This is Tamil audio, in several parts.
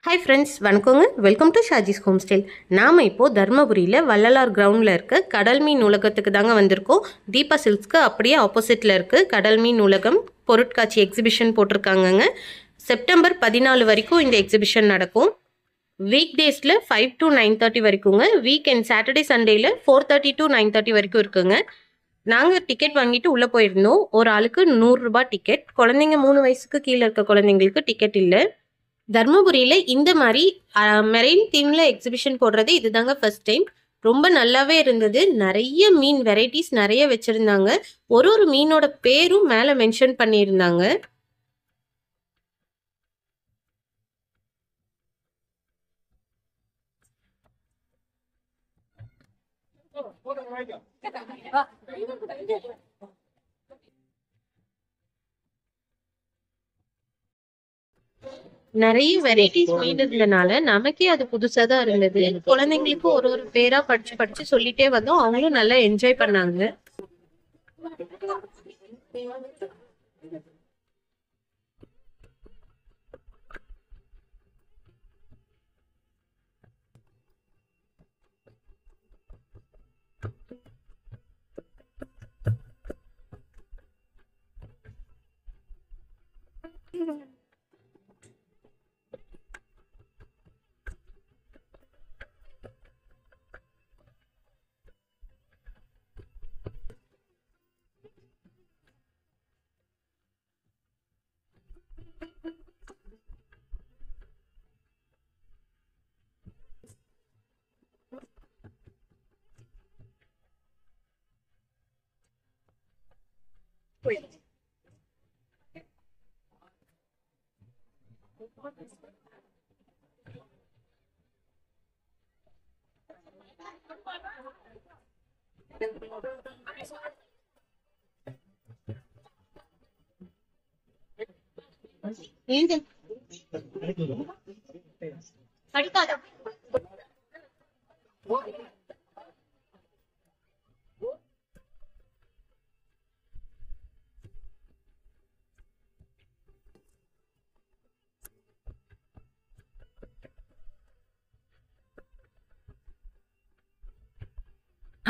ஹாய் ஃப்ரெண்ட்ஸ், வணக்கங்க. Welcome to Shaji's home style. நாம் இப்போது தருமபுரியில் வள்ளலார் கிரவுண்டில் இருக்க கடல் மீன் நூலகத்துக்கு தாங்க வந்திருக்கோம். தீபா சில்க்ஸ்க்கு அப்படியே ஆப்போசிட்டில் இருக்குது கடல் மீன் நூலகம். பொருட்காட்சி எக்ஸிபிஷன் போட்டிருக்காங்கங்க. செப்டம்பர் 14 வரைக்கும் இந்த எக்ஸிபிஷன் நடக்கும். வீக் டேஸில் 5 to 9:30 வரைக்குங்க. வீக்கெண்ட் சாட்டர்டே சண்டேயில் 4:30 to 9:30 வரைக்கும் இருக்குங்க. நாங்கள் டிக்கெட் வாங்கிட்டு உள்ளே போயிருந்தோம். ஒரு ஆளுக்கு 100 ரூபாய் டிக்கெட். குழந்தைங்க 3 வயசுக்கு கீழே இருக்க குழந்தைங்களுக்கு டிக்கெட் இல்லை. தர்மபுரியில் இந்த மாதிரி மெரைன் தீமில் எக்ஸிபிஷன் போடுறது இதுதாங்க ஃபர்ஸ்ட் டைம். ரொம்ப நல்லாவே இருந்தது. நிறைய மீன் வெரைட்டிஸ் நிறைய வச்சுருந்தாங்க. ஒரு மீனோட பேரும் மேலே மென்ஷன் பண்ணியிருந்தாங்க. நிறைய வெரைட்டிஸ் மீன் இருந்தனால நமக்கே அது புதுசா தான் இருந்தது. குழந்தைங்களுக்கு ஒரு பேரா படிச்சு படிச்சு சொல்லிட்டே வந்தோம். அவங்களும் நல்லா என்ஜாய் பண்ணாங்க.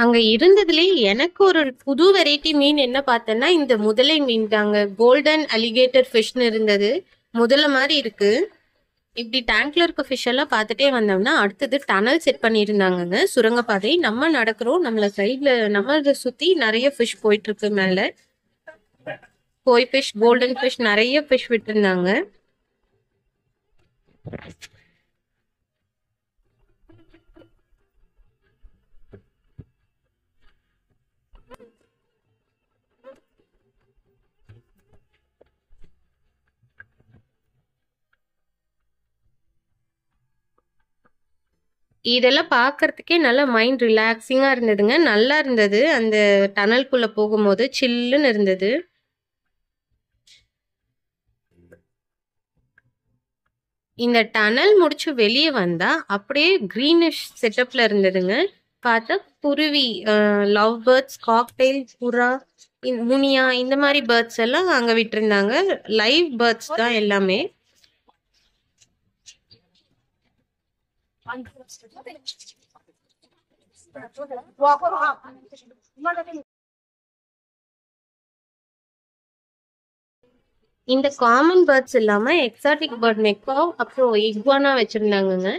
அங்க இருந்ததுலயே எனக்கு ஒரு புது வெரைட்டி மீன் என்ன பார்த்தேன்னா இந்த முதலை மீன் தாங்க. கோல்டன் அலிகேட்டர் ஃபிஷ்னு இருந்தது. முதல்ல மாதிரி இருக்கு. இப்படி டேங்க்ல இருக்க ஃபிஷ் எல்லாம் பார்த்துட்டே வந்தோம்னா அடுத்தது டனல் செட் பண்ணியிருந்தாங்கங்க. சுரங்கப்பாதை நம்ம நடக்கிறோம். நம்மள சைட்ல நம்மள சுத்தி நிறைய ஃபிஷ் போயிட்டு இருக்கு. மேல கோய் ஃபிஷ், கோல்டன் ஃபிஷ் நிறைய ஃபிஷ் விட்டுருந்தாங்க. இதெல்லாம் பார்க்கறதுக்கே நல்ல மைண்ட் ரிலாக்ஸிங்கா இருந்ததுங்க. நல்லா இருந்தது. அந்த டனல்குள்ள போகும்போது சில்லுன்னு இருந்தது. இந்த டனல் முடிச்சு வெளியே வந்தா அப்படியே கிரீனிஷ் செட்டப்ல இருந்ததுங்க. பார்த்தா குருவி, லவ் பேர்ட்ஸ், காக்டெயில், புறா, முனியா இந்த மாதிரி பேர்ட்ஸ் எல்லாம் அங்க விட்டுருந்தாங்க. லைவ் பேர்ட்ஸ் தான் எல்லாமே. இந்த காமன் பேர்ட்ஸ் இல்லாம எக்ஸாட்டிக் பேர்ட் மெக்காவ் அப்புறம் இக்வானா வச்சிருந்தாங்கங்க.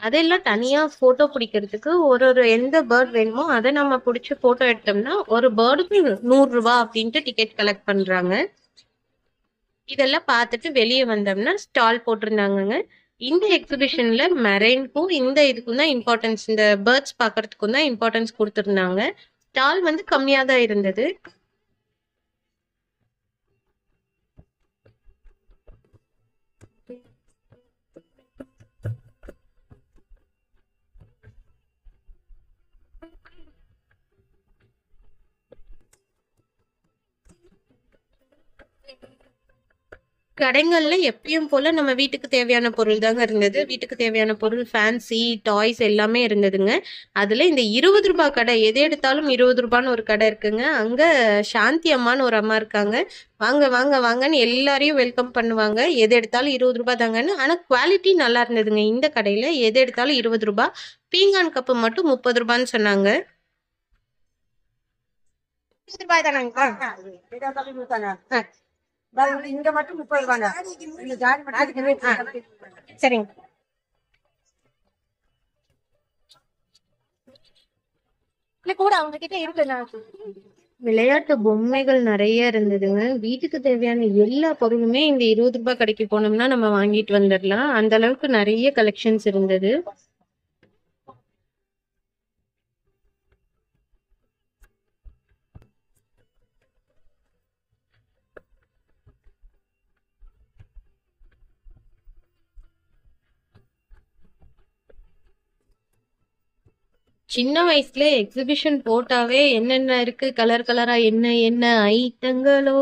அதெல்லாம் தனியா போட்டோ பிடிக்கிறதுக்கு ஒரு எந்த பேர்ட் வேணுமோ அதை நம்ம பிடிச்சி போட்டோ எடுத்தோம்னா ஒரு பேர்டுக்கு 100 ரூபாய் அப்படின்ட்டு டிக்கெட் கலெக்ட் பண்றாங்க. இதெல்லாம் பார்த்துட்டு வெளியே வந்தோம்னா ஸ்டால் போட்டிருந்தாங்கங்க. இந்த எக்ஸிபிஷன்ல மெரைனுக்கும் இந்த இதுக்கும் தான் இம்பார்ட்டன்ஸ், இந்த பேர்ட்ஸ் பார்க்கறதுக்கும் தான் இம்பார்ட்டன்ஸ் கொடுத்துருந்தாங்க. ஸ்டால் வந்து கம்மியா தான் இருந்தது. கடைங்கள்ல எப்பயும் போல நம்ம வீட்டுக்கு தேவையான பொருள் தாங்க இருந்தது. வீட்டுக்கு தேவையான பொருள், ஃபேன்சி, டாய்ஸ் எல்லாமே இருந்ததுங்க. அதுல இந்த ரூ. 20 கடை எது எடுத்தாலும் ரூ. 20ன்னு ஒரு கடை இருக்குங்க. அங்க சாந்தி அம்மான்னு ஒரு அம்மா இருக்காங்க. வாங்க வாங்க வாங்கன்னு எல்லாரையும் வெல்கம் பண்ணுவாங்க. எது எடுத்தாலும் ரூ. 20 தாங்கன்னு. ஆனா குவாலிட்டி நல்லா இருந்ததுங்க. இந்த கடையில எது எடுத்தாலும் ரூ. 20. பீங்கான் கப்பு மட்டும் ரூ. 30ன்னு சொன்னாங்க. ரூபாய் தானே இங்க மட்டும் 30 ரூபாங்க. சரிங்க. இல்ல கூட அவங்க கிட்ட இருக்கு. விளையாட்டு பொம்மைகள் நிறைய இருந்ததுங்க. வீட்டுக்கு தேவையான எல்லா பொருளுமே இந்த ரூ. 20 கடைக்கு போனோம்னா நம்ம வாங்கிட்டு வந்துடலாம். அந்த அளவுக்கு நிறைய கலெக்ஷன்ஸ் இருந்தது. சின்ன வயசுல எக்ஸிபிஷன் போட்டாவே என்னென்ன இருக்கு, கலர் கலரா என்ன என்ன ஐட்டங்களோ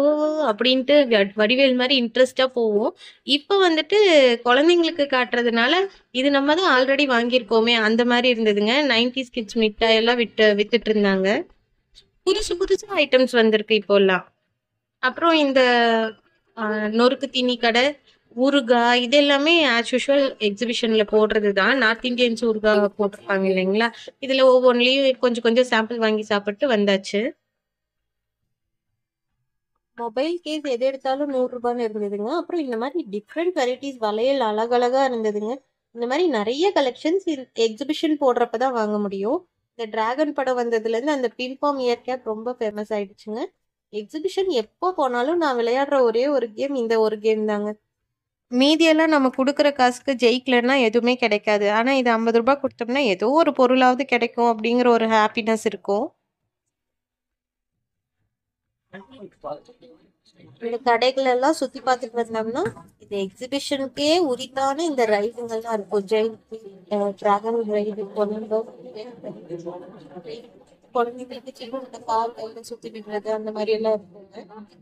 அப்படின்ட்டு வடிவேல் மாதிரி இன்ட்ரெஸ்டா போவோம். இப்ப வந்துட்டு குழந்தைங்களுக்கு காட்டுறதுனால இது நம்ம தான் ஆல்ரெடி வாங்கியிருக்கோமே அந்த மாதிரி இருந்ததுங்க. 90s கிட்ஸ் மிட்டாய் எல்லாம் வித்துட்டு இருந்தாங்க. புதுசு புதுசா ஐட்டம்ஸ் வந்திருக்கு இப்போல்லாம். அப்புறம் இந்த நொறுக்கு தீனி கடை, ஊறுகாய் இது எல்லாமே ஆஸ் யூஷுவல் எக்ஸிபிஷன்ல போடுறது தான். நார்த் இந்தியன்ஸ் ஊறுகாய் போட்டிருப்பாங்க இல்லைங்களா? இதுல ஒவ்வொன்றிலையும் கொஞ்சம் கொஞ்சம் சாம்பிள் வாங்கி சாப்பிட்டு வந்தாச்சு. மொபைல் கேஸ் எது எடுத்தாலும் 100 ரூபான்னு இருந்ததுங்க. அப்புறம் இந்த மாதிரி டிஃப்ரெண்ட் வெரைட்டிஸ் வளையல் அழகழகா இருந்ததுங்க. இந்த மாதிரி நிறைய கலெக்ஷன்ஸ் எக்ஸிபிஷன் போடுறப்பதான் வாங்க முடியும். இந்த டிராகன் படம் வந்ததுல இருந்து அந்த பின்பாம் இயர் கேப் ரொம்ப ஃபேமஸ் ஆயிடுச்சுங்க. எக்ஸிபிஷன் எப்போ போனாலும் நான் விளையாடுற ஒரே ஒரு கேம் இந்த ஒரு கேம் தாங்க. மீதியெல்லாம் நம்ம கொடுக்குற காசுக்கு ஜெயிக்கலன்னா எதுவுமே கிடைக்காது. ஆனா இது 50 ரூபாய் கொடுத்தோம்னா ஏதோ ஒரு பொருளாவது கிடைக்கும் அப்படிங்கிற ஒரு ஹாப்பினஸ் இருக்கும். இந்த கடைகள் எல்லாம் சுத்தி பார்த்துட்டு வந்தோம்னா இந்த எக்ஸிபிஷனுக்கே உரித்தான இந்த ரைடுங்கள்லாம் இருக்கும். டிராகன் ரைடு, குழந்தைங்களுக்கு சின்ன கார் கையில சுத்தி விடுறது அந்த மாதிரி எல்லாம் இருக்குங்க.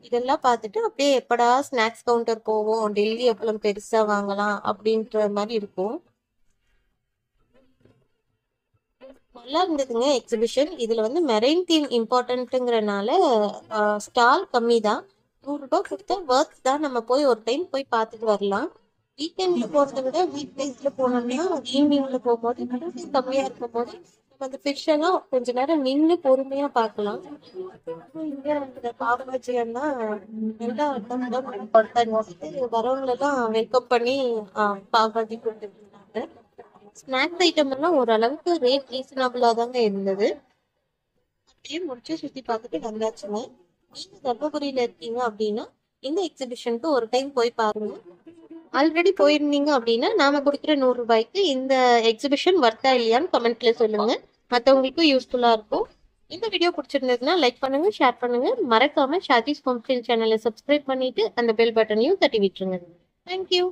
இதெல்லாம் பார்த்துட்டு அப்படியே எப்படா ஸ்நாக்ஸ் கவுண்டர் போவோம், டெல்லி எப்பளம் பெருசா வாங்கலாம் அப்படின்ற மாதிரி இருக்கும். நல்லா இருந்ததுங்க எக்ஸிபிஷன். இதுல வந்து மெரைன் தீம் இம்பார்ட்டன்ட்டுங்கிறனால ஸ்டால் கம்மி தான். 100 ரூபாய் கொடுத்தா ஒர்த் தான். நம்ம போய் ஒரு டைம் போய் பார்த்துட்டு வரலாம். வீக்கெண்ட்ல போறதை விட வீக் டேஸ்ல போனோம்னா ஈவினிங்ல போகும்போது கம்மியா இருக்கும் போது நம்ம அந்த ஃபிஷ் எல்லாம் கொஞ்ச நேரம் நின்று பொறுமையா பார்க்கலாம். இங்க இந்த பாபாஜியன்னா நல்லா வரவங்க எல்லாம் வெல்கம் பண்ணி பாபாஜி கொடுத்துட்டு இருந்தாங்க. ஸ்நாக்ஸ் ஐட்டம் எல்லாம் ஓரளவுக்கு ரேட் ரீசனபிளா தாங்க இருந்தது. அப்படியே முடிச்சு சுத்தி பார்த்துட்டு வந்தாச்சுங்க. நீங்க தர்மபுரியில இருக்கீங்க அப்படின்னா இந்த எக்ஸிபிஷனுக்கு ஒரு டைம் போய் பாருங்க. ஆல்ரெடி போயிருந்தீங்க அப்படின்னா நாம கொடுக்குற 100 ரூபாய்க்கு இந்த எக்ஸிபிஷன் வர்த்தா இல்லையான்னு கமெண்ட்ல சொல்லுங்க. மற்றவங்களுக்கும் யூஸ்ஃபுல்லா இருக்கும். இந்த வீடியோ பிடிச்சிருந்ததுன்னா லைக் பண்ணுங்க, ஷேர் பண்ணுங்க. மறக்காம ஷாஜிஸ் ஹோம் ஸ்டைல் சேனலை சப்ஸ்கிரைப் பண்ணிட்டு அந்த பெல் பட்டனையும் தட்டி விட்டுருங்க. தேங்க்யூ.